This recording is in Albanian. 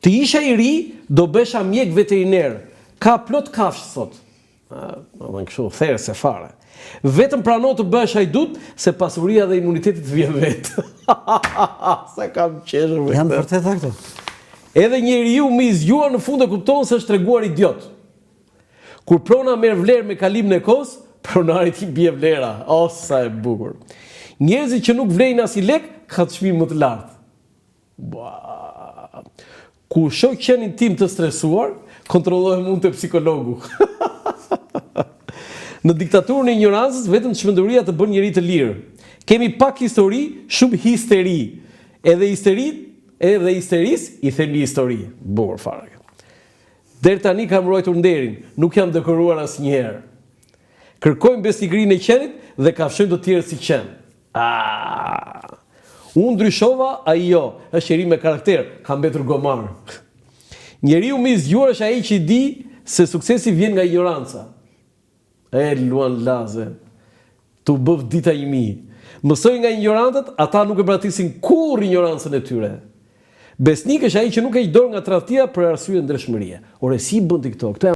Të isha i ri, do besha mjek veteriner. Ka plot kafshë, thot. Në kështu, therë se fare. Vetëm prano të bësh hajdut, se pasuria dhe imunitetit vjen vetë. Sa kam qeshur me Janë vërtet këto. Edhe njeriu me i zgjuar në fund e kupton se është treguar idiot. Kur prona merr vlerë me kalimin e kohës, pronarit i bie vlera. O, sa e bukur. Njerëzit që nuk vlejnë as i lek, ka të çmim më të lartë. Kur shoh qenin tim të stresuar, kontrollohem unë te psikologu. Në diktaturën e ignorancës, vetëm çmenduria të bën njeri të lirë. Kemi pak histori, shumë histeri. Edhe histeris i themi histori. Bukur fare. Deri tani kam ruajtur nderin, nuk jam dekoruar asnjëherë. Kërkojmë besnikërinë e qenit dhe kafshojmë të tjerë si qen. Unë ndryshova, ai jo, është njeri me karakter, ka mbetur gomar. Njeriu më i zgjuar është ai që i di se suksesi vjen nga ignoranca. Luan laze, tu bëv dita i mi. Mësoj nga ignorantët, ata nuk e bratisin kur ignorancën e tyre. Besnik është ai që nuk e dorë nga tradhtia për arsye ndryshmërie. Ore si bën ti këto?